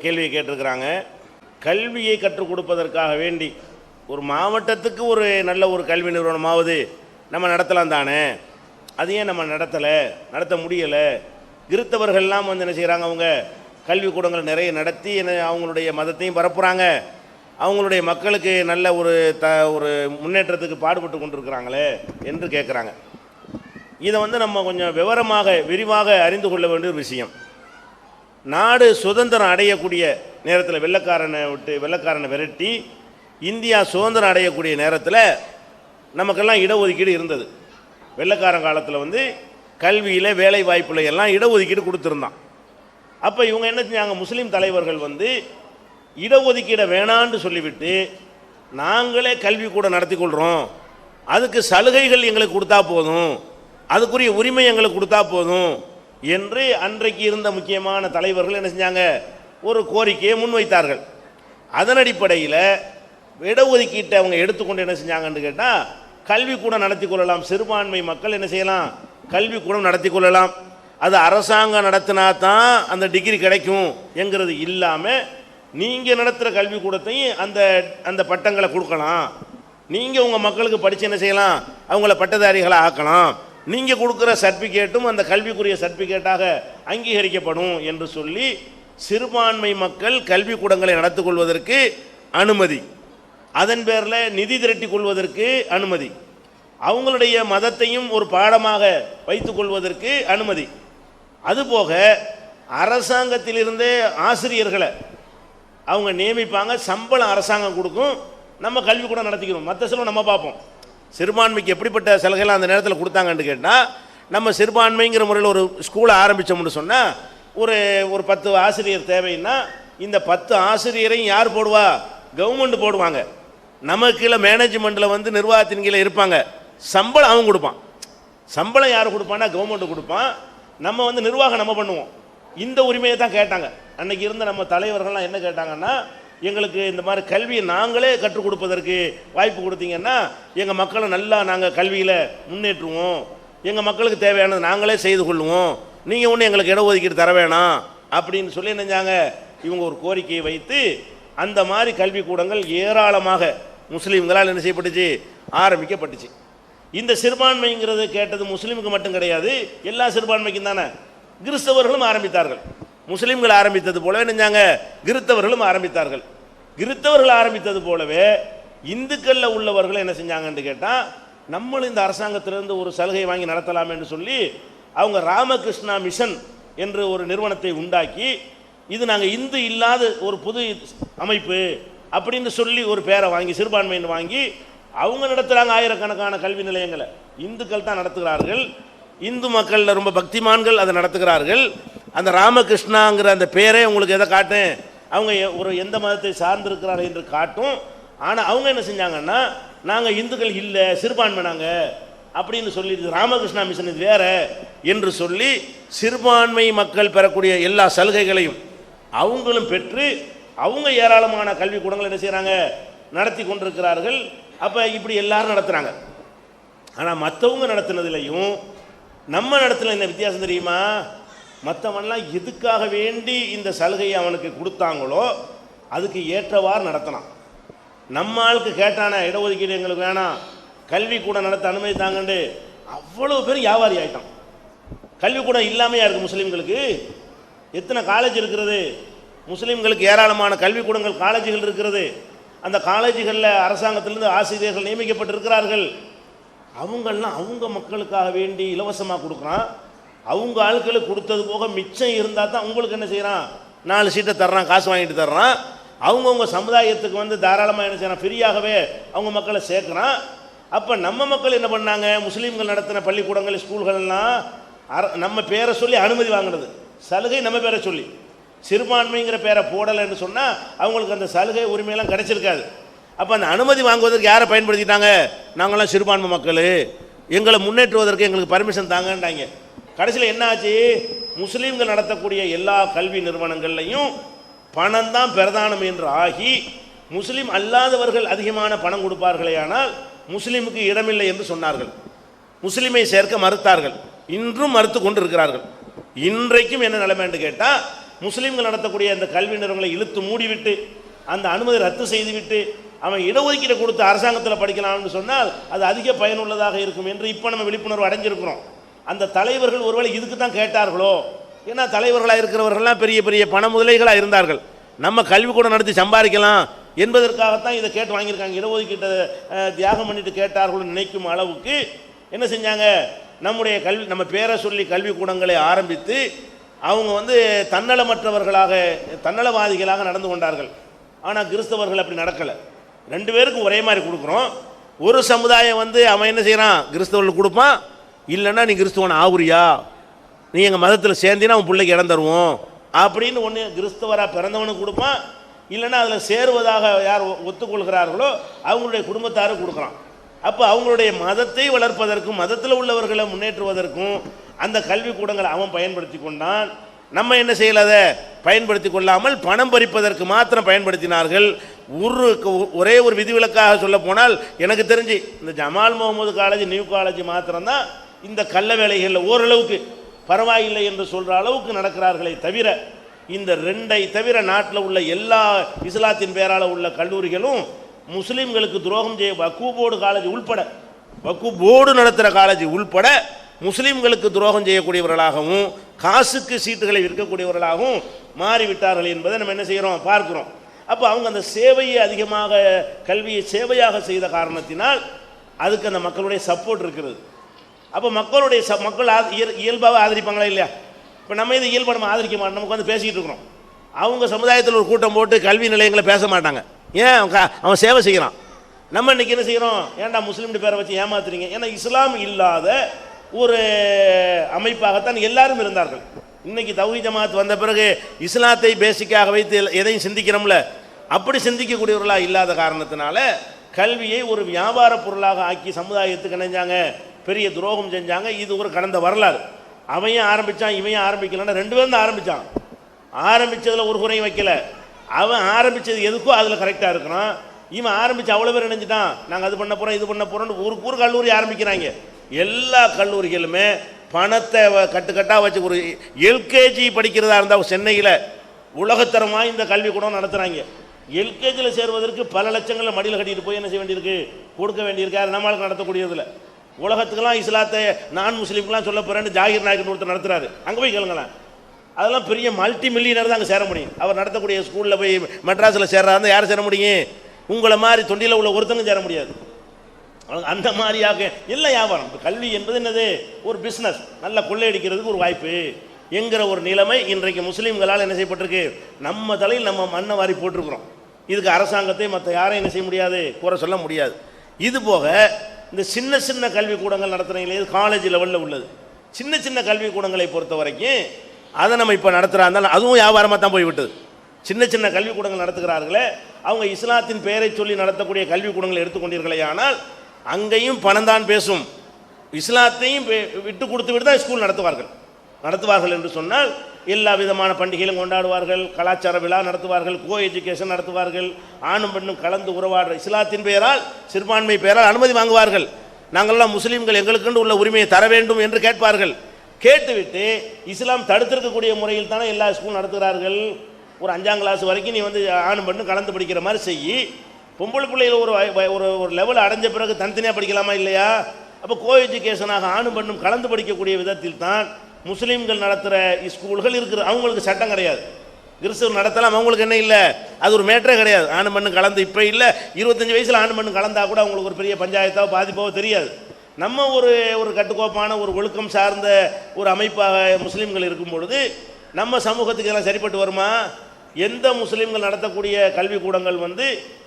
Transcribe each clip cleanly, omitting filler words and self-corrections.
கேள்வியை கேட்டிருக்கிறாங்க. கல்வியை கற்றுக் கொடுப்பதற்காக வேண்டி ஒரு மாவட்டத்துக்கு ஒரு நல்ல ஒரு கல்வி நிறுவனமாவது நம்ம நடத்தலாம் தானே, அது ஏன் நம்ம நடத்த முடியலை? கிறித்தவர்கள்லாம் வந்து என்ன செய்கிறாங்க, அவங்க கல்விக்கூடங்களை நிறைய நடத்தி அவங்களுடைய மதத்தையும் பரப்புகிறாங்க, அவங்களுடைய மக்களுக்கு நல்ல ஒரு முன்னேற்றத்துக்கு பாடுபட்டு கொண்டிருக்கிறாங்களே என்று கேட்குறாங்க. இதை வந்து நம்ம கொஞ்சம் விரிவாக அறிந்து கொள்ள வேண்டிய ஒரு விஷயம். நாடு சுதந்திரம் அடையக்கூடிய நேரத்தில் வெள்ளைக்காரனை விரட்டி இந்தியா சுதந்திரம் அடையக்கூடிய நேரத்தில் நமக்கெல்லாம் இடஒதுக்கீடு இருந்தது. வெள்ளைக்காரன் காலத்தில் வந்து கல்வியில் வேலை வாய்ப்பில் எல்லாம் இடஒதுக்கீடு கொடுத்துருந்தான். அப்போ இவங்க என்ன செஞ்சாங்க, முஸ்லீம் தலைவர்கள் வந்து இடஒதுக்கீடை வேணான்னு சொல்லிவிட்டு நாங்களே கல்வி கூட நடத்தி கொள்கிறோம், அதுக்கு சலுகைகள் எங்களுக்கு கொடுத்தா போதும், அதுக்குரிய உரிமை எங்களுக்கு கொடுத்தா போதும் என்று அன்றைக்கு இருந்த முக்கியமான தலைவர்கள் என்ன செஞ்சாங்க, ஒரு கோரிக்கையை முன்வைத்தார்கள். அதன் அடிப்படையில் இடஒதுக்கீட்டை அவங்க எடுத்துக்கொண்டு என்ன செஞ்சாங்கன்னு கேட்டால் கல்வி கூட நடத்தி கொள்ளலாம், சிறுபான்மை மக்கள் என்ன செய்யலாம், கல்வி கூட நடத்தி கொள்ளலாம், அது அரசாங்கம் நடத்தினா தான் அந்த டிகிரி கிடைக்கும் என்கிறது இல்லாமல் நீங்கள் நடத்துகிற கல்விக்கூடத்தையும் அந்த பட்டங்களை கொடுக்கலாம், நீங்கள் உங்கள் மக்களுக்கு படித்து என்ன செய்யலாம், அவங்கள பட்டதாரிகளை ஆக்கலாம், நீங்கள் கொடுக்குற சர்டிஃபிகேட்டும் அந்த கல்விக்குரிய சர்டிஃபிகேட்டாக அங்கீகரிக்கப்படும் என்று சொல்லி சிறுபான்மை மக்கள் கல்விக்கூடங்களை நடத்தி கொள்வதற்கு அனுமதி, அதன் பேரில் நிதி திரட்டி கொள்வதற்கு அனுமதி, அவங்களுடைய மதத்தையும் ஒரு பாடமாக வைத்துக் கொள்வதற்கு அனுமதி, அதுபோக அரசாங்கத்திலிருந்தே ஆசிரியர்களை அவங்க நியமிப்பாங்க, சம்பளம் அரசாங்கம் கொடுக்கும், நம்ம கல்விக்கூடம் நடத்திக்கணும். மற்ற செலவு நம்ம பார்ப்போம். சிறுபான்மைக்கு எப்படிப்பட்ட சலுகைலாம் அந்த நேரத்தில் கொடுத்தாங்கன்னு கேட்டால், நம்ம சிறுபான்மைங்கிற முறையில் ஒரு ஸ்கூலை ஆரம்பித்தோம்னு சொன்னால் ஒரு 10 ஆசிரியர் தேவைன்னா இந்த 10 ஆசிரியரையும் யார் போடுவா, கவர்மெண்ட் போடுவாங்க. நமக்கு கீழே மேனேஜ்மெண்ட்டில் வந்து நிர்வாகத்தின் கீழே இருப்பாங்க, சம்பளம் அவன் கொடுப்பான். சம்பளம் யார் கொடுப்பான்னா கவர்மெண்ட் கொடுப்பான், நம்ம வந்து நிர்வாகம் நம்ம பண்ணுவோம். இந்த உரிமையை தான் கேட்டாங்க. அன்றைக்கி இருந்த நம்ம தலைவர்கள்லாம் என்ன கேட்டாங்கன்னா, எங்களுக்கு இந்த மாதிரி கல்வியை நாங்களே கற்றுக் கொடுப்பதற்கு வாய்ப்பு கொடுத்தீங்கன்னா எங்கள் மக்களை நல்லா நாங்கள் கல்வியில் முன்னேற்றுவோம், எங்கள் மக்களுக்கு தேவையானது நாங்களே செய்து கொள்வோம், நீங்கள் ஒன்று எங்களுக்கு இடஒதுக்கீடு தர வேணாம் அப்படின்னு சொல்லி நினைஞ்சாங்க. இவங்க ஒரு கோரிக்கையை வைத்து அந்த மாதிரி கல்விக்கூடங்கள் ஏராளமாக முஸ்லீம்களால் என்ன செய்யப்பட்டுச்சு, ஆரம்பிக்கப்பட்டுச்சு. இந்த சிறுபான்மைங்கிறது கேட்டது முஸ்லீமுக்கு மட்டும் கிடையாது, எல்லா சிறுபான்மைக்கும் தானே. கிறிஸ்தவர்களும் ஆரம்பித்தார்கள், முஸ்லீம்கள் ஆரம்பித்தது போலவே நினைஞ்சாங்க கிறிஸ்தவர்களும் ஆரம்பித்தார்கள். கிறிஸ்தவர்கள் ஆரம்பித்தது போலவே இந்துக்களில் உள்ளவர்கள் என்ன செஞ்சாங்கன்னு கேட்டால், நம்மளும் இந்த அரசாங்கத்திலிருந்து ஒரு சலுகை வாங்கி நடத்தலாம் என்று சொல்லி அவங்க ராமகிருஷ்ணா மிஷன் என்று ஒரு நிறுவனத்தை உண்டாக்கி, இது நாங்கள் இந்து இல்லாத ஒரு புது அமைப்பு அப்படின்னு சொல்லி ஒரு பேரை வாங்கி சிறுபான்மைன்னு வாங்கி அவங்க நடத்துகிறாங்க. ஆயிரக்கணக்கான கல்வி நிலையங்களை இந்துக்கள் தான் நடத்துகிறார்கள், இந்து மக்களில் ரொம்ப பக்திமான்கள் அதை நடத்துகிறார்கள். அந்த ராமகிருஷ்ணாங்கிற அந்த பேரே உங்களுக்கு எதை காட்டும், அவங்க எந்த மதத்தை சார்ந்திருக்கிறார்கள் என்று காட்டும். ஆனால் அவங்க என்ன செஞ்சாங்கன்னா, நாங்கள் இந்துக்கள் இல்லை சிறுபான்மை நாங்கள் அப்படின்னு சொல்லி ராமகிருஷ்ணா மிஷன் இது வேற என்று சொல்லி சிறுபான்மை மக்கள் பெறக்கூடிய எல்லா சலுகைகளையும் அவங்களும் பெற்று அவங்க ஏராளமான கல்விக்கூடங்கள் என்ன செய்கிறாங்க, நடத்தி கொண்டிருக்கிறார்கள். அப்போ இப்படி எல்லாரும் நடத்துகிறாங்க. ஆனால் மற்றவங்க நடத்தினதுலையும் நம்ம நடத்தின என்ன வித்தியாசம் தெரியுமா, மற்றவன்லாம் எதுக்காக வேண்டி இந்த சலுகையை அவனுக்கு கொடுத்தாங்களோ அதுக்கு ஏற்றவாறு நடத்தினான். நம்ம ஆளுக்கு கேட்டான இடஒதுக்கீடு எங்களுக்கு வேணாம், கல்வி கூட நடத்த அனுமதி தாங்கண்டு அவ்வளோ பேர் வியாபாரி ஆகிட்டான். கல்விக்கூடம் இல்லாமையா இருக்குது முஸ்லீம்களுக்கு. எத்தனை காலேஜ் இருக்கிறது முஸ்லீம்களுக்கு, ஏராளமான கல்விக்கூடங்கள் காலேஜுகள் இருக்கிறது. அந்த காலேஜுகளில் அரசாங்கத்திலிருந்து ஆசிரியர்கள் நியமிக்கப்பட்டிருக்கிறார்கள். அவங்கெல்லாம் அவங்க மக்களுக்காக வேண்டி இலவசமாக கொடுக்குறான். அவங்க ஆட்களுக்கு கொடுத்தது போக மிச்சம் இருந்தால் தான் உங்களுக்கு என்ன செய்கிறான், 4 சீட்டை தர்றான், காசு வாங்கிட்டு தர்றான். அவங்கவுங்க சமுதாயத்துக்கு வந்து தாராளமாக என்ன செய்யறான், ஃப்ரீயாகவே அவங்க மக்களை சேர்க்குறான். அப்போ நம்ம மக்கள் என்ன பண்ணாங்க, முஸ்லீம்கள் நடத்தின பள்ளிக்கூடங்கள் ஸ்கூல்கள்லாம் நம்ம பேரை சொல்லி அனுமதி வாங்கினது, சலுகை நம்ம பேரை சொல்லி. சிறுபான்மைங்கிற பேரை போடலைன்னு சொன்னால் அவங்களுக்கு அந்த சலுகை உரிமையெல்லாம் கிடைச்சிருக்காது. அப்போ அந்த அனுமதி வாங்குவதற்கு யாரை பயன்படுத்திட்டாங்க, நாங்களாம் சிறுபான்மை மக்கள், எங்களை முன்னேற்றுவதற்கு எங்களுக்கு பர்மிஷன் தாங்கன்றாங்க. கடைசியில் என்ன ஆச்சு, முஸ்லீம்கள் நடத்தக்கூடிய எல்லா கல்வி நிறுவனங்கள்லையும் பணம் தான் பிரதானம் என்று ஆகி முஸ்லீம் அல்லாதவர்கள் அதிகமான பணம் கொடுப்பார்களே, ஆனால் முஸ்லீமுக்கு இடமில்லை என்று சொன்னார்கள். முஸ்லீமை சேர்க்க மறுத்தார்கள். இன்றும் மறுத்து கொண்டு இருக்கிறார்கள். இன்றைக்கும் என்ன நிலைமை என்று கேட்டால், முஸ்லீம்கள் நடத்தக்கூடிய அந்த கல்வி நிறுவனங்களை இழுத்து மூடிவிட்டு அந்த அனுமதி ரத்து செய்துவிட்டு அவன் இடஒதுக்கீடு கொடுத்து அரசாங்கத்தில் படிக்கலாம்னு சொன்னால் அது அதிக பயனுள்ளதாக இருக்கும் என்று இப்போ நம்ம விழிப்புணர்வு அடைஞ்சிருக்கிறோம். அந்த தலைவர்கள் ஒருவேளை இதுக்கு தான் கேட்டார்களோ? ஏன்னா தலைவர்களாக இருக்கிறவர்கள்லாம் பெரிய பெரிய பண முதலைகளாக இருந்தார்கள். நம்ம கல்வி கூட நடத்தி சம்பாதிக்கலாம் என்பதற்காகத்தான் இதை கேட்டு வாங்கியிருக்காங்க. இடஒதுக்கீட்டை தியாகம் பண்ணிட்டு கேட்டார்கள் நினைக்கும் அளவுக்கு என்ன செஞ்சாங்க? நம்முடைய கல்வி நம்ம பேரை சொல்லி கல்விக்கூடங்களை ஆரம்பித்து அவங்க தன்னலமற்றவர்களாக தன்னலவாதிகளாக நடந்து கொண்டார்கள். ஆனால் கிறிஸ்தவர்கள் அப்படி நடக்கலை. ரெண்டு பேருக்கும் ஒரே மாதிரி கொடுக்குறோம். ஒரு சமுதாயம் அவன் என்ன செய்கிறான்? கிறிஸ்தவர்களுக்கு கொடுப்பான். இல்லைன்னா நீ கிறிஸ்தவன் ஆகுறியா, நீ எங்கள் மதத்தில் சேர்ந்தினா அவன் பிள்ளைக்கு இடம் தருவோம் அப்படின்னு ஒன்று கிறிஸ்தவராக பிறந்தவனுக்கு கொடுப்பான். இல்லைன்னா அதில் சேருவதாக யார் ஒத்துக்கொள்கிறார்களோ அவங்களுடைய குடும்பத்தாரும் கொடுக்குறான். அப்போ அவங்களுடைய மதத்தை வளர்ப்பதற்கும் மதத்தில் உள்ளவர்களை முன்னேற்றுவதற்கும் அந்த கல்விக்கூடங்களை அவன் பயன்படுத்தி கொண்டான். நம்ம என்ன செய்யலாத பயன்படுத்தி கொள்ளாமல் பணம் பறிப்பதற்கு மாத்திரம் பயன்படுத்தினார்கள். ஒரே ஒரு விதிவிலக்காக சொல்ல போனால் எனக்கு தெரிஞ்சு இந்த Jamal Mohamed college new college மாத்திரம்தான் இந்த கள்ள வேலைகளில் ஓரளவுக்கு பரவாயில்லை என்று சொல்கிற அளவுக்கு நடக்கிறார்களே தவிர இந்த ரெண்டை தவிர நாட்டில் உள்ள எல்லா இஸ்லாத்தின் பேரால் உள்ள கல்லூரிகளும் முஸ்லீம்களுக்கு துரோகம் செய்ய வக்கூப் போர்டு காலேஜ் உள்பட வக்கூப் போர்டு நடத்துகிற காலேஜ் உள்பட முஸ்லீம்களுக்கு துரோகம் செய்யக்கூடியவர்களாகவும் காசுக்கு சீட்டுகளை விற்கக்கூடியவர்களாகவும் மாறிவிட்டார்கள் என்பதை நம்ம என்ன செய்கிறோம் பார்க்குறோம். அப்போ அவங்க அந்த சேவையை அதிகமாக கல்வியை சேவையாக செய்த காரணத்தினால் அதுக்கு அந்த மக்களுடைய சப்போர்ட் இருக்கிறது. அப்போ மக்கள் இயல்பாக ஆதரிப்பாங்களா இல்லையா? இப்போ நம்ம இது இயல்பாக நம்ம ஆதரிக்க மாட்டோம். நமக்கு பேசிக்கிட்டு இருக்கிறோம். அவங்க சமுதாயத்தில் ஒரு கூட்டம் போட்டு கல்வி நிலையங்களை பேச மாட்டாங்க. ஏன்? அவன் சேவை செய்கிறான். நம்ம இன்றைக்கி என்ன செய்கிறோம்? ஏன்டா முஸ்லீம் பேரை வச்சு ஏமாத்துறீங்க? ஏன்னா இஸ்லாம் இல்லாத ஒரு அமைப்பாகத்தான் எல்லாரும் இருந்தார்கள். இன்றைக்கி தௌஹீத் ஜமாத் வந்த பிறகு இஸ்லாத்தை பேசிக்காக வைத்து எதையும் சிந்திக்கிறோம்ல, அப்படி சிந்திக்கக்கூடியவர்களாக இல்லாத காரணத்தினால கல்வியை ஒரு வியாபார பொருளாக ஆக்கி சமுதாயத்துக்கு நினைஞ்சாங்க, பெரிய துரோகம் செஞ்சாங்க. இது ஒரு கடந்த வரலாறு. அவன் ஆரம்பித்தான், இவன் ஆரம்பிக்கலன்னா ரெண்டு பேரும் தான் ஆரம்பித்தான். ஆரம்பித்ததில் ஒரு குறையும் வைக்கல. அவன் ஆரம்பித்தது எதுக்கோ அதில் கரெக்டாக இருக்கிறான். இவன் ஆரம்பித்து அவ்வளோ பேர் நினைஞ்சிட்டான், நாங்கள் அது பண்ண போகிறோம் இது பண்ண போகிறோன்னு ஒரு கல்லூரி ஆரம்பிக்கிறாங்க. எல்லா கல்லூரிகளுமே பணத்தை கட்டுக்கட்டாக வச்சு ஒரு எல்கேஜி படிக்கிறதா இருந்தால் சென்னையில் உலகத்தரமாக இந்த கல்வி கூடம் நடத்துகிறாங்க. எல்கேஜியில் சேருவதற்கு பல லட்சங்களில் மடியில் கட்டிட்டு போய் என்ன செய்ய வேண்டியிருக்கு, கொடுக்க வேண்டியிருக்கு. அது நம்மளுக்கு நடத்தக்கூடியதில்லை. உலகத்துக்கெல்லாம் இஸ்லாத்தை நான் முஸ்லீம்கெலாம் சொல்ல போகிறேன்னு ஜாகிர் நாயக்கன் ஒருத்தர் நடத்துகிறாரு. அங்கே போய் கேளுங்களேன். அதெல்லாம் பெரிய மல்டி மில்லியனர் தான் அங்கே சேர முடியும். அவர் நடத்தக்கூடிய ஸ்கூலில் போய் மெட்ராஸில் சேர்றாருந்தா யார் சேர முடியும்? உங்களை மாதிரி தொண்டியில் உள்ள ஒருத்தங்க சேர முடியாது. அந்த மாதிரியாக எல்லாம் வியாபாரம். கல்வி என்பது என்னது? ஒரு பிஸ்னஸ். நல்லா கொள்ளையடிக்கிறதுக்கு ஒரு வாய்ப்பு என்கிற ஒரு நிலைமை இன்றைக்கு முஸ்லீம்களால் என்ன செய்யப்பட்டிருக்கு? நம்ம தலையில் நம்ம மண்ணை வாரி போட்டிருக்கிறோம். இதுக்கு அரசாங்கத்தை மற்ற யாரையும் என்ன செய்ய முடியாது, குறை சொல்ல முடியாது. இது போக இந்த சின்ன சின்ன கல்விக்கூடங்கள் நடத்துகிறீங்களே, காலேஜ் லெவலில் உள்ளது சின்ன சின்ன கல்விக்கூடங்களை பொறுத்த வரைக்கும் அதை நம்ம இப்போ நடத்துகிறா இருந்தாலும் அதுவும் வியாபாரமாக தான் போய்விட்டது. சின்ன சின்ன கல்விக்கூடங்கள் நடத்துகிறார்களே, அவங்க இஸ்லாத்தின் பெயரை சொல்லி நடத்தக்கூடிய கல்விக்கூடங்களை எடுத்துக்கொண்டீர்களே, ஆனால் அங்கேயும் பணம் தான் பேசும். இஸ்லாத்தையும் விட்டு கொடுத்து தான் ஸ்கூல் நடத்துவார்கள் என்று சொன்னால் எல்லா விதமான பண்டிகைகளும் கொண்டாடுவார்கள், கலாச்சார விழா நடத்துவார்கள், கோ எஜுகேஷன் நடத்துவார்கள், ஆணும் பெண்ணும் கலந்து உறவாடுற இஸ்லாத்தின் பெயரால் சிறுபான்மை பெயரால் அனுமதி வாங்குவார்கள். நாங்கள்லாம் முஸ்லீம்கள் எங்களுக்கென்று உள்ள உரிமையை தர வேண்டும் என்று கேட்பார்கள். கேட்டுவிட்டு இஸ்லாம் தடுத்திருக்கக்கூடிய முறையில் தானே எல்லா ஸ்கூல் நடத்துகிறார்கள். ஒரு 5ஆம் கிளாஸ் வரைக்கும் நீ ஆணும் பெண்ணும் கலந்து படிக்கிற மாதிரி செய்யி, பொம்பளை பிள்ளைகள் ஒரு லெவல் அடைஞ்ச பிறகு தனித்தனியாக படிக்கலாமா இல்லையா? அப்போ கோ எஜுகேஷனாக ஆணும் பெண்ணும் கலந்து படிக்கக்கூடிய விதத்தில் தான் முஸ்லீம்கள் நடத்துகிற ஸ்கூல்கள் இருக்குது. அவங்களுக்கு சட்டம் கிடையாது. கிறிஸ்தவர் நடத்தலாம், அவங்களுக்கு என்ன இல்லை, அது ஒரு மேட்டரே கிடையாது. ஆணும் பெண்ணும் கலந்து இப்போ இல்லை, 25 வயசில் ஆணும் பெண்ணும் கலந்தால் கூட அவங்களுக்கு ஒரு பெரிய பஞ்சாயத்தோ பாதிப்போ தெரியாது. நம்ம ஒரு கட்டுக்கோப்பான ஒரு ஒழுக்கம் சார்ந்த ஒரு அமைப்பாக முஸ்லீம்கள் இருக்கும் பொழுது நம்ம சமூகத்துக்கு எல்லாம் சரிப்பட்டு வருமா? எந்த முஸ்லீம்கள் நடத்தக்கூடிய கல்விக்கூடங்கள்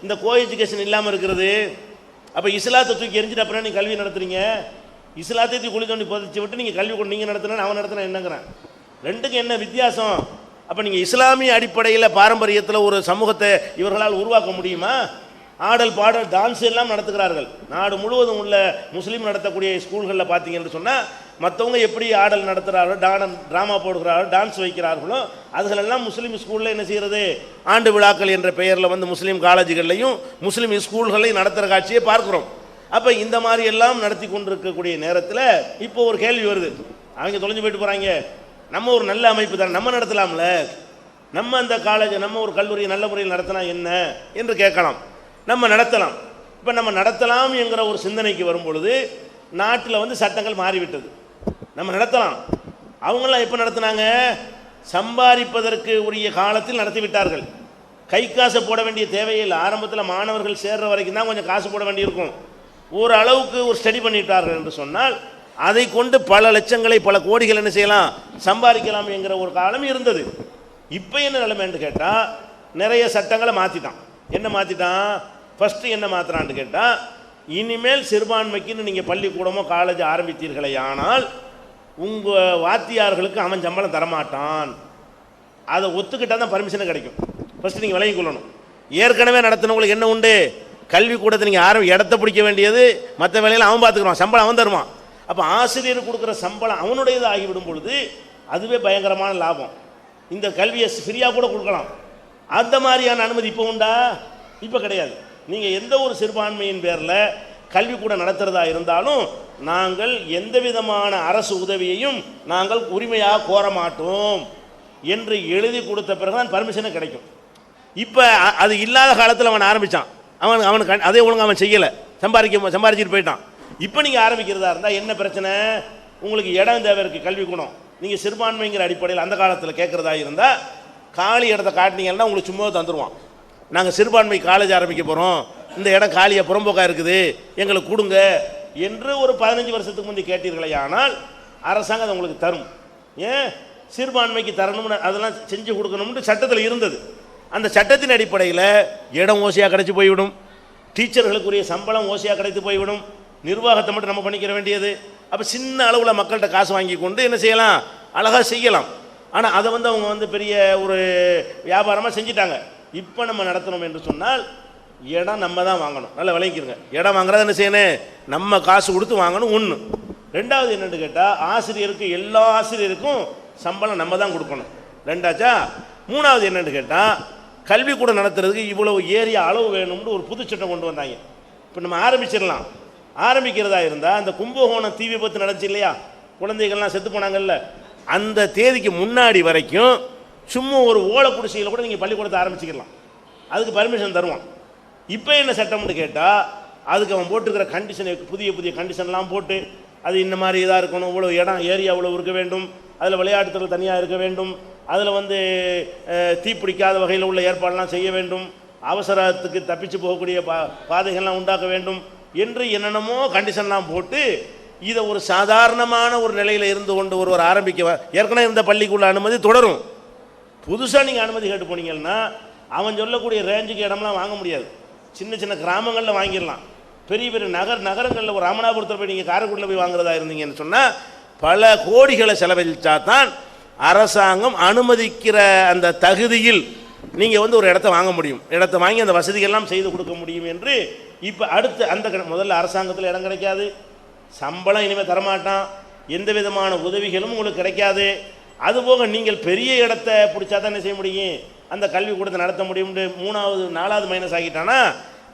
இந்த கோ எஜுகேஷன் இல்லாமல் இருக்கிறது? அப்போ இஸ்லாத்தை தூக்கி எரிஞ்சிட்டு அப்புறம் நீங்கள் கல்வி நடத்துறீங்க. இஸ்லாத்தை தூக்கி குழி தோண்டி புதைச்சி விட்டு நீங்கள் கல்வி கூட நீங்கள் நடத்தினா அவன் நடத்தினா என்னங்கிறான்? ரெண்டுக்கும் என்ன வித்தியாசம்? அப்போ நீங்கள் இஸ்லாமிய அடிப்படையில் பாரம்பரியத்தில் ஒரு சமூகத்தை இவர்களால் உருவாக்க முடியுமா? ஆடல் பாடல் டான்ஸ் எல்லாம் நடத்துகிறார்கள். நாடு முழுவதும் உள்ள முஸ்லீம் நடத்தக்கூடிய ஸ்கூல்களில் பார்த்தீங்கன்னு சொன்னால் மற்றவங்க எப்படி ஆடல் நடத்துகிறார்களோ, ட்ராமா போடுகிறார்களோ, டான்ஸ் வைக்கிறார்களோ, அதுகளெல்லாம் முஸ்லீம் ஸ்கூலில் என்ன செய்கிறது? ஆண்டு விழாக்கள் என்ற பெயரில் முஸ்லீம் காலேஜுகள்லையும் முஸ்லீம் ஸ்கூல்களையும் நடத்துகிற காட்சியை பார்க்குறோம். அப்போ இந்த மாதிரி எல்லாம் நடத்தி கொண்டிருக்கக்கூடிய நேரத்தில் இப்போ ஒரு கேள்வி வருது. அவங்க தொலைஞ்சு போயிட்டு போகிறாங்க. நம்ம ஒரு நல்ல அமைப்பு தானே, நம்ம நடத்தலாம்ல. நம்ம அந்த காலேஜ் நம்ம ஒரு கல்லூரியை நல்ல முறையில் நடத்தினா என்ன என்று கேட்கலாம். நம்ம நடத்தலாம். இப்போ நம்ம நடத்தலாம் என்கிற ஒரு சிந்தனைக்கு வரும் பொழுது நாட்டில் வந்து சட்டங்கள் மாறிவிட்டது. நம்ம நடத்தலாம். அவங்களாம் எப்போ நடத்தினாங்க? சம்பாதிப்பதற்கு உரிய காலத்தில் நடத்தி விட்டார்கள். கை காசை போட வேண்டிய தேவையில்லை. ஆரம்பத்தில் மாணவர்கள் சேர்ற வரைக்கும் தான் கொஞ்சம் காசு போட வேண்டியிருக்கும். ஒரு அளவுக்கு ஒரு ஸ்டடி பண்ணிவிட்டார்கள் என்று சொன்னால் அதை கொண்டு பல லட்சங்களை பல கோடிகள் என்ன செய்யலாம், சம்பாதிக்கலாம் என்கிற ஒரு காலம் இருந்தது. இப்போ என்ன நிலைமைன்னு கேட்டால் நிறைய சட்டங்களை மாற்றிட்டான். என்ன மாற்றிட்டான்? ஃபஸ்ட்டு என்ன மாற்றுறான்னு கேட்டால், இனிமேல் சிறுபான்மைக்குன்னு நீங்கள் பள்ளிக்கூடமோ காலேஜ் ஆரம்பித்தீர்களே ஆனால் உங்கள் வாத்தியார்களுக்கு அவன் சம்பளம் தரமாட்டான். அதை ஒத்துக்கிட்டால் தான் பர்மிஷனை கிடைக்கும். ஃபஸ்ட்டு நீங்கள் விலகி கொள்ளணும். ஏற்கனவே நடத்தினவங்களுக்கு என்ன உண்டு? கல்வி கூடத்தை நீங்கள் இடத்த பிடிக்க வேண்டியது, மற்ற வேலையில் அவன் பார்த்துக்குறான், சம்பளம் அவன் தருவான். அப்போ ஆசிரியர் கொடுக்குற சம்பளம் அவனுடையது ஆகிவிடும் பொழுது அதுவே பயங்கரமான லாபம். இந்த கல்வியை ஃப்ரீயாக கூட கொடுக்கலாம். அந்த மாதிரியான அனுமதி இப்போ உண்டா? இப்போ கிடையாது. நீங்கள் எந்த ஒரு சிறுபான்மையின் பேரில் கல்வி கூட நடத்துகிறதா இருந்தாலும் நாங்கள் எந்த விதமான அரசு உதவியையும் நாங்கள் உரிமையாக கோர மாட்டோம் என்று எழுதி கொடுத்த பிறகு தான் பர்மிஷனை கிடைக்கும். இப்போ அது இல்லாத காலத்தில் அவன் ஆரம்பித்தான். அவனுக்கு அதே ஒழுங்கு அவன் செய்யலை, சம்பாதிச்சுட்டு போயிட்டான். இப்போ நீங்கள் ஆரம்பிக்கிறதா இருந்தால் என்ன பிரச்சனை? உங்களுக்கு இடம் தேவை இருக்குது, கல்வி கூடம். நீங்கள் சிறுபான்மைங்கிற அடிப்படையில் அந்த காலத்தில் கேட்குறதா இருந்தால் காலி இடத்த காட்டினீங்கன்னா உங்களுக்கு சும்மா தந்துடுவான். நாங்கள் சிறுபான்மை காலேஜ் ஆரம்பிக்க போகிறோம், இந்த இடம் காலியாக புறம்போக்காக இருக்குது, எங்களுக்கு கொடுங்க என்று ஒரு 15 வருஷத்துக்கு முந்தைய கேட்டீர்களே ஆனால் அரசாங்கம் அதை உங்களுக்கு தரும். ஏன்? சிறுபான்மைக்கு தரணும்னு அதெல்லாம் செஞ்சு கொடுக்கணும்னு சட்டத்தில் இருந்தது. அந்த சட்டத்தின் அடிப்படையில் இடம் ஓசையாக கிடைச்சி போய்விடும், டீச்சர்களுக்குரிய சம்பளம் ஓசையாக கிடைத்து போய்விடும், நிர்வாகத்தை மட்டும் நம்ம பண்ணிக்கிற வேண்டியது. அப்போ சின்ன அளவில் மக்கள்கிட்ட காசு வாங்கி கொண்டு என்ன செய்யலாம், அழகாக செய்யலாம். ஆனால் அதை வந்து அவங்க பெரிய ஒரு வியாபாரமாக செஞ்சிட்டாங்க. இப்போ நம்ம நடத்தணும் என்று சொன்னால் இடம் நம்ம தான் வாங்கணும். நல்லா விளங்கிக்கிறங்க. இடம் வாங்குறது என்ன செய்யணும்? நம்ம காசு கொடுத்து வாங்கணும். ஒன்று. ரெண்டாவது என்னென்னு கேட்டால் ஆசிரியருக்கு, எல்லா ஆசிரியருக்கும் சம்பளம் நம்ம தான் கொடுக்கணும். ரெண்டாச்சா. மூணாவது என்னென்னு கேட்டால் கல்வி கூட நடத்துறதுக்கு இவ்வளவு ஏரியா அளவு வேணும்னு ஒரு புது சட்டம் கொண்டு வந்தாங்க. இப்போ நம்ம ஆரம்பிச்சிடலாம். ஆரம்பிக்கிறதா இருந்தால் அந்த கும்பகோணம் தீ விபத்து நடந்துச்சு இல்லையா, குழந்தைகள்லாம் செத்து போனாங்கல்ல, அந்த தேதிக்கு முன்னாடி வரைக்கும் சும்மா ஒரு ஓலை குடிசையில் கூட நீங்கள் பள்ளிக்கூடத்தை ஆரம்பிச்சிக்கலாம். அதுக்கு பர்மிஷன் தருவான். இப்போ என்ன சட்டம்னு கேட்டால் அதுக்கு அவன் போட்டுக்கிற கண்டிஷனை புதிய புதிய கண்டிஷன்லாம் போட்டு அது இந்த மாதிரி இதாக இருக்கணும், இவ்வளோ இடம் ஏரியா இவ்வளோ இருக்க வேண்டும், அதில் விளையாட்டுத்துறை தனியாக இருக்க வேண்டும், அதில் தீப்பிடிக்காத வகையில் உள்ள ஏற்பாடெல்லாம் செய்ய வேண்டும், அவசரத்துக்கு தப்பிச்சு போகக்கூடிய பாதைகள்லாம் உண்டாக்க வேண்டும் என்று என்னென்னமோ கண்டிஷன்லாம் போட்டு இதை ஒரு சாதாரணமான ஒரு நிலையில் இருந்து கொண்டு ஒருவர் ஆரம்பிக்க, ஏற்கனவே இருந்த பள்ளிக்குள்ள அனுமதி தொடரும். புதுசாக நீங்கள் அனுமதி கேட்டு போனீங்கன்னா அவன் சொல்லக்கூடிய ரேஞ்சுக்கு இடம்லாம் வாங்க முடியாது. சின்ன சின்ன கிராமங்களில் வாங்கிடலாம். பெரிய பெரிய நகரங்களில் ஒரு ராமநாதபுரத்தில் போய் நீங்கள் காரைக்குடியில் போய் வாங்குறதா இருந்தீங்கன்னு சொன்னால் பல கோடிகளை செலவழிச்சா தான் அரசாங்கம் அனுமதிக்கிற அந்த தகுதியில் நீங்கள் ஒரு இடத்த வாங்க முடியும், இடத்த வாங்கி அந்த வசதிகள்லாம் செய்து கொடுக்க முடியும் என்று. இப்போ அடுத்து அந்த முதல்ல அரசாங்கத்தில் இடம் கிடைக்காது, சம்பளம் இனிமேல் தரமாட்டான், எந்த விதமான உதவிகளும் உங்களுக்கு கிடைக்காது. அதுபோக நீங்கள் பெரிய இடத்த பிடிச்சா தான் என்ன செய்ய முடியும், அந்த கல்வி கூடத்தை நடத்த முடியும்னு 3வது 4வது மைனஸ் ஆகிட்டானா.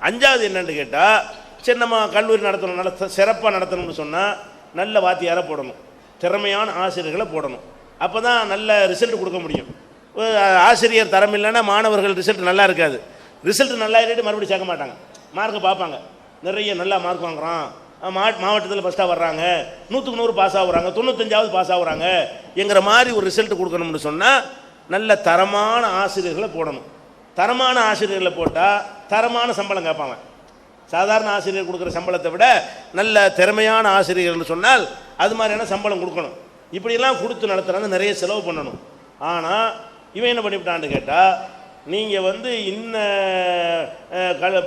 5வது என்னன்னு கேட்டால், சரி நம்ம கல்லூரி நடத்தணும், நல்ல சிறப்பாக நடத்தணும்னு சொன்னால் நல்ல வாத்தியாரை போடணும், திறமையான ஆசிரியர்களை போடணும். அப்போ தான் நல்ல ரிசல்ட் கொடுக்க முடியும். ஆசிரியர் தரம் இல்லைன்னா மாணவர்கள் ரிசல்ட் நல்லா இருக்காது. ரிசல்ட் நல்லா இல்லாட்டி மறுபடியும் சேர்க்க மாட்டாங்க, மார்க்கை பார்ப்பாங்க. நிறைய நல்லா மார்க் வாங்குறான், மாவட்டத்தில் ஃபஸ்ட்டாக வர்றாங்க, 100க்கு 100 பாஸ் ஆகுறாங்க, 95வது பாஸ் ஆகுறாங்க என்கிற மாதிரி ஒரு ரிசல்ட் கொடுக்கணும்னு சொன்னால் நல்ல தரமான ஆசிரியர்களை போடணும். தரமான ஆசிரியர்களை போட்டால் தரமான சம்பளம் கேட்பாங்க. சாதாரண ஆசிரியர் கொடுக்குற சம்பளத்தை விட நல்ல திறமையான ஆசிரியர்கள்னு சொன்னால் அது மாதிரியான சம்பளம் கொடுக்கணும். இப்படியெல்லாம் கொடுத்து நடத்துகிறாங்க, நிறைய செலவு பண்ணணும். ஆனால் இவன் என்ன பண்ணிவிட்டான்னு கேட்டால், நீங்கள் இன்ன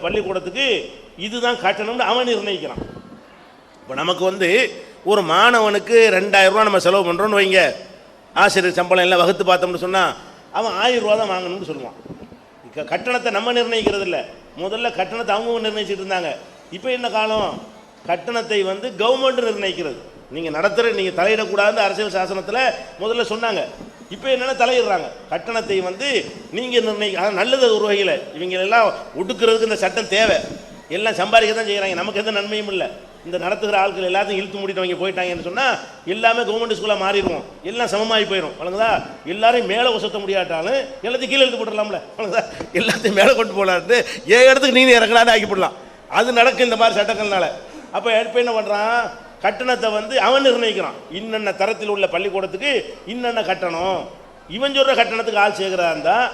பள்ளிக்கூடத்துக்கு இதுதான் கட்டணும்னு அவன் நிர்ணயிக்கிறான். இப்போ நமக்கு ஒரு மாணவனுக்கு 2000 ரூபா நம்ம செலவு பண்ணுறோன்னு வைங்க, ஆசிரியர் சம்பளம் எல்லாம் வகுத்து பார்த்தோம்னு சொன்னால் அவன் 1000 ரூபா தான் வாங்கணும்னு சொல்லுவான். கட்டணத்தை நம்ம நிர்ணயிக்கிறது இல்லை, முதல்ல கட்டணத்தை அவங்க நிர்ணயிச்சுட்டு இருந்தாங்க. இப்போ என்ன காலம், கட்டணத்தை கவர்மெண்ட் நிர்ணயிக்கிறது. நீங்கள் நடத்துகிற, நீங்கள் தலையிடக்கூடாதுன்னு அரசியல் சாசனத்தில் முதல்ல சொன்னாங்க. இப்போ என்னென்னா தலையிடுறாங்க. கட்டணத்தை நீங்கள் நிர்ணயிக்க, நல்லது ஒரு வகையில். இவங்களெல்லாம் ஒடுக்கிறதுக்கு இந்த சட்டம் தேவை, எல்லாம் சம்பாதிக்க தான் செய்கிறாங்க, நமக்கு எந்த நன்மையும் இல்லை. இந்த நடத்துகிற ஆட்கள் எல்லாத்தையும் இழுத்து மூடிட்டு அவங்க போயிட்டாங்கன்னு சொன்னால் எல்லாமே கவர்மெண்ட் ஸ்கூலாக மாறிடுவோம், எல்லாம் சமமாகி போயிடும். வழங்குதா? எல்லாரையும் மேலே உசத்த முடியாட்டாலும் எல்லாத்தையும் கீழே எடுத்து போட்டுடலாம்ல. வழங்குதா? எல்லாத்தையும் மேலே கொண்டு போகலான்ட்டு ஏன் இடத்துக்கு நீ இறங்கலான்னு ஆக்கி போடலாம். அது நடக்கும் இந்த மாதிரி சட்டங்கள்னால. அப்போ இப்போ என்ன பண்ணுறான், கட்டணத்தை வந்து அவன் நிர்ணயிக்கிறான். இன்னென்ன தரத்தில் உள்ள பள்ளிக்கூடத்துக்கு இன்னென்ன கட்டணம். இவன் சொல்கிற கட்டணத்துக்கு ஆள் சேர்க்குறா இருந்தால்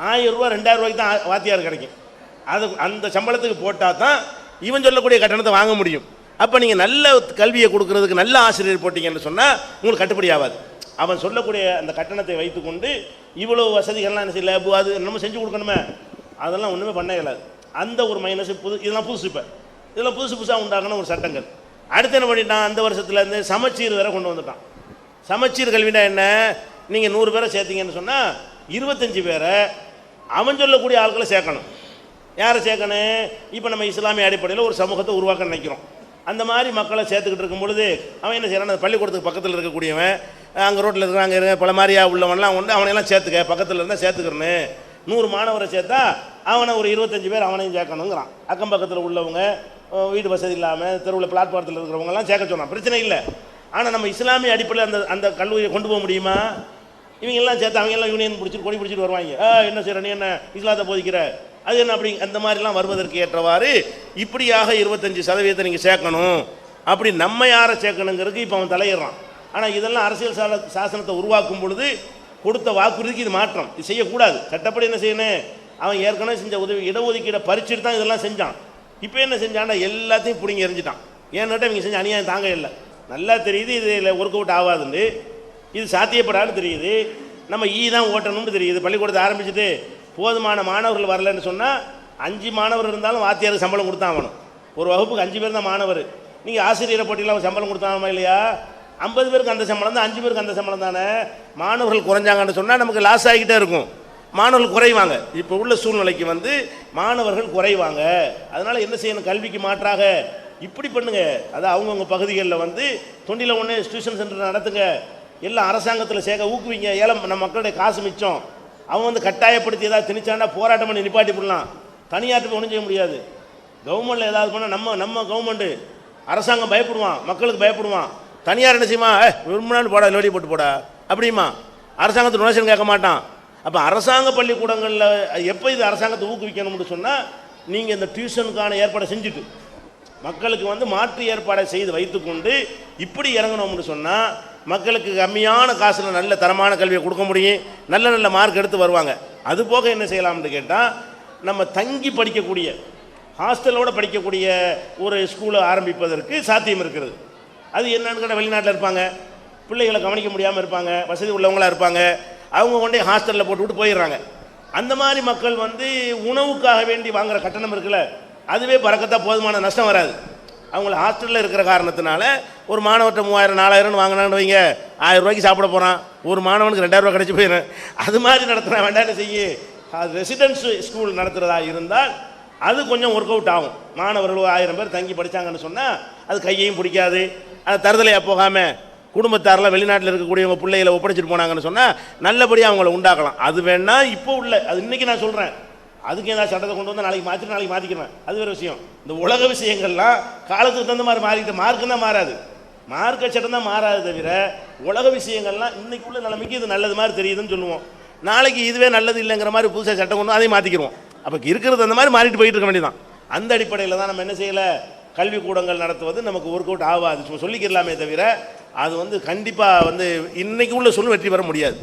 1000 ரூபா 2000 ரூபாய்க்கு தான் வாத்தியார் கிடைக்கும். அது அந்த சம்பளத்துக்கு போட்டால் தான் இவன் சொல்லக்கூடிய கட்டணத்தை வாங்க முடியும். அப்போ நீங்கள் நல்ல கல்வியை கொடுக்கறதுக்கு நல்ல ஆசிரியர் போட்டிங்கன்னு சொன்னால் உங்களுக்கு கட்டுப்படி ஆகாது. அவன் சொல்லக்கூடிய அந்த கட்டணத்தை வைத்துக்கொண்டு இவ்வளோ வசதிகள்லாம் என்ன செய்யல, அது நம்ம செஞ்சு கொடுக்கணுமே, அதெல்லாம் ஒன்றுமே பண்ண இயலாது. அந்த ஒரு மைனஸ் இதெல்லாம் புதுசு. இப்போ இதெல்லாம் புதுசாக உண்டாகணும் ஒரு சட்டங்கள். அடுத்து என்ன பண்ணிட்டான், அந்த வருஷத்துலேருந்து சமச்சீர் வேற கொண்டு வந்துட்டான். சமச்சீர் கல்வினா என்ன, நீங்கள் 100 பேரை சேர்த்தீங்கன்னு சொன்னால் 25 பேரை அவன் சொல்லக்கூடிய ஆட்களை சேர்க்கணும். யாரை சேர்க்கணும், இப்போ நம்ம இஸ்லாமிய அடிப்படையில் ஒரு சமூகத்தை உருவாக்க நினைக்கிறோம். அந்த மாதிரி மக்களை சேர்த்துக்கிட்டு இருக்கும் பொழுது அவன் என்ன செய்யறான், அந்த பள்ளிக்கூடத்துக்கு பக்கத்தில் இருக்கக்கூடியவன், அங்கே ரோட்டில் இருக்கிறாங்க இருங்க பல மாதிரியா உள்ளவன்லாம் வந்து அவனையெல்லாம் சேர்த்துக்க, பக்கத்தில் இருந்தால் சேர்த்துக்கிறேன்னு 100 மாணவரை சேர்த்தா அவனை ஒரு 25 பேர் அவனையும் சேர்க்கணுங்கிறான். அக்கம் பக்கத்தில் உள்ளவங்க, வீடு வசதி இல்லாமல் தெருவில் பிளாட்பாரத்தில் இருக்கிறவங்கலாம் சேர்க்க சொன்னான், பிரச்சனை இல்லை. ஆனால் நம்ம இஸ்லாமிய அடிப்படையில் அந்த அந்த கல்லூரியை கொண்டு போக முடியுமா? இவங்கெல்லாம் சேர்த்து அவங்கெல்லாம் யூனியன் பிடிச்சிட்டு கொடி பிடிச்சிட்டு வருவாங்க. என்ன செய்கிற நீ, என்ன இஸ்லாத்தை போதிக்கிற, அது என்ன அப்படி, அந்த மாதிரிலாம் வருவதற்கு ஏற்றவாறு இப்படியாக 25% நீங்கள் சேர்க்கணும். அப்படி நம்ம யாரை சேர்க்கணுங்கிறதுக்கு இப்போ அவன் தலையிடுறான். ஆனால் இதெல்லாம் அரசியல் சாசனத்தை உருவாக்கும் பொழுது கொடுத்த வாக்குறுதிக்கு இது மாற்றம். இது செய்யக்கூடாது. சட்டப்படி என்ன செய்யணும், அவன் ஏற்கனவே செஞ்ச உதவி இடஒதுக்கீடை பறிச்சுட்டு தான் இதெல்லாம் செஞ்சான். இப்போ என்ன செஞ்சான்னா எல்லாத்தையும் பிடிங்கி எறிஞ்சிட்டான். ஏன்னாட்டா இவங்க செஞ்ச அநியாயம் தாங்க இல்லை. நல்லா தெரியுது இது ஒர்க் அவுட் ஆகாதுன்னு, இது சாத்தியப்படான்னு தெரியுது. நம்ம தான் ஓட்டணும்னு தெரியுது. பள்ளிக்கூடத்தை ஆரம்பிச்சுட்டு போதுமான மாணவர்கள் வரலன்னு சொன்னால் 5 மாணவர் இருந்தாலும் வாத்தியாருக்கு சம்பளம் கொடுத்தான் ஆகணும். ஒரு வகுப்புக்கு 5 பேர் தான் மாணவர். நீங்கள் ஆசிரியரை போட்டியில் சம்பளம் கொடுத்தாமா இல்லையா? 50 பேருக்கு அந்த சம்பளம் தான், 5 பேருக்கு அந்த சம்பளம் தானே. மாணவர்கள் குறைஞ்சாங்கன்னு சொன்னால் நமக்கு லாஸ் ஆகிக்கிட்டே இருக்கும். மாணவர்கள் குறைவாங்க. இப்போ உள்ள சூழ்நிலைக்கு வந்து மாணவர்கள் குறைவாங்க. அதனால் என்ன செய்யணும், கல்விக்கு மாற்றாக இப்படி பண்ணுங்க. அது அவங்கவுங்க பகுதிகளில் வந்து தொண்டியில் ஒன்று டியூஷன் சென்டர் நடத்துங்க. எல்லாம் அரசாங்கத்தில் சேர்க்க ஊக்குவிங்க. ஏலம் நம்ம மக்களுடைய காசு மிச்சம். அவன் வந்து கட்டாயப்படுத்தி ஏதாவது திணிச்சாண்டா போராட்டம் பண்ணி நிப்பாட்டி போடலாம். தனியாட்டு ஒன்றும் செய்ய முடியாது. கவர்மெண்ட்டில் ஏதாவது பண்ணால் நம்ம கவர்மெண்ட்டு அரசாங்கம் பயப்படுவான், மக்களுக்கு பயப்படுவான். தனியார் என்ன செய்யுமா, விரும்பினாலும் போடா, லோடி போட்டு போடா அப்படிமா. அரசாங்கத்தை டொனேஷன் கேட்க மாட்டான். அப்போ அரசாங்க பள்ளிக்கூடங்களில் எப்போ இது அரசாங்கத்தை ஊக்குவிக்கணும்னு சொன்னால் நீங்கள் இந்த டியூஷனுக்கான ஏற்பாடை செஞ்சுட்டு மக்களுக்கு வந்து மாற்று ஏற்பாடை செய்து வைத்துக்கொண்டு இப்படி இறங்கணும்னு சொன்னால் மக்களுக்கு கம்மியான காசில் நல்ல தரமான கல்வியை கொடுக்க முடியும். நல்ல நல்ல மார்க் எடுத்து வருவாங்க. அது போக என்ன செய்யலாம்னு கேட்டால், நம்ம தங்கி படிக்கக்கூடிய ஹாஸ்டலோடு படிக்கக்கூடிய ஒரு ஸ்கூலை ஆரம்பிப்பதற்கு சாத்தியம் இருக்கிறது. அது என்னன்னு கேட்டால், வெளிநாட்டில் இருப்பாங்க, பிள்ளைகளை கவனிக்க முடியாமல் இருப்பாங்க, வசதி உள்ளவங்களாக இருப்பாங்க, அவங்க கொண்டே ஹாஸ்டலில் போட்டுவிட்டு போயிடுறாங்க. அந்த மாதிரி மக்கள் வந்து உணவுக்காக வேண்டி வாங்குகிற கட்டணம் இருக்குல்ல, அதுவே பறக்கத்தான், போதுமான நஷ்டம் வராது. அவங்கள ஹாஸ்டலில் இருக்கிற காரணத்தினால ஒரு மாணவர்கிட்ட 3000 4000 வாங்கினான்னு வைங்க, 1000 ரூபாய்க்கு சாப்பிட போகிறான். ஒரு மாணவனுக்கு 2000 ரூபா கிடச்சி போயிடும். அது மாதிரி நடத்துனா வேண்டாம் செய்ய. அது ரெசிடென்ஸ் ஸ்கூல் நடத்துகிறதா இருந்தால் அது கொஞ்சம் ஒர்க் அவுட் ஆகும். மாணவர்கள் 1000 பேர் தங்கி படித்தாங்கன்னு சொன்னால் அது கையையும் பிடிக்காது. அது தருதலையாக போகாமல் குடும்பத்தாரெலாம் வெளிநாட்டில் இருக்கக்கூடியவங்க பிள்ளைகளை ஒப்படைச்சிட்டு போனாங்கன்னு சொன்னால் நல்லபடியாக அவங்கள உண்டாக்கலாம். அது வேணால் இப்போ உள்ள, அது இன்றைக்கி நான் சொல்கிறேன். அதுக்கு ஏதாவது சட்டத்தை கொண்டு வந்து நாளைக்கு மாற்றிக்கிறேன், அது வேறு விஷயம். இந்த உலக விஷயங்கள்லாம் காலத்துக்கு தகுந்த மாதிரி மாறிக்கிட்டு, மார்க்கு தான் மாறாது, மார்க்க சட்டம் தான் மாறாது தவிர உலக விஷயங்கள்லாம் இன்றைக்குள்ள நிலைமைக்கு இது நல்லது மாதிரி தெரியுதுன்னு சொல்லுவோம். நாளைக்கு இதுவே நல்லது இல்லைங்கிற மாதிரி புதுசாக சட்டம் கொண்டு அதையும் மாற்றிக்கிறோம். அப்போ இருக்கிறது அந்த மாதிரி மாறிட்டு போயிட்டு இருக்க வேண்டியதான். அந்த அடிப்படையில் தான் நம்ம என்ன செய்யலை, கல்விக்கூடங்கள் நடத்துவது நமக்கு ஒர்க் அவுட் ஆகாது, சொல்லிக்கிறலாமே தவிர அது வந்து கண்டிப்பாக வந்து இன்றைக்கு உள்ள சொல்லு வெற்றி பெற முடியாது.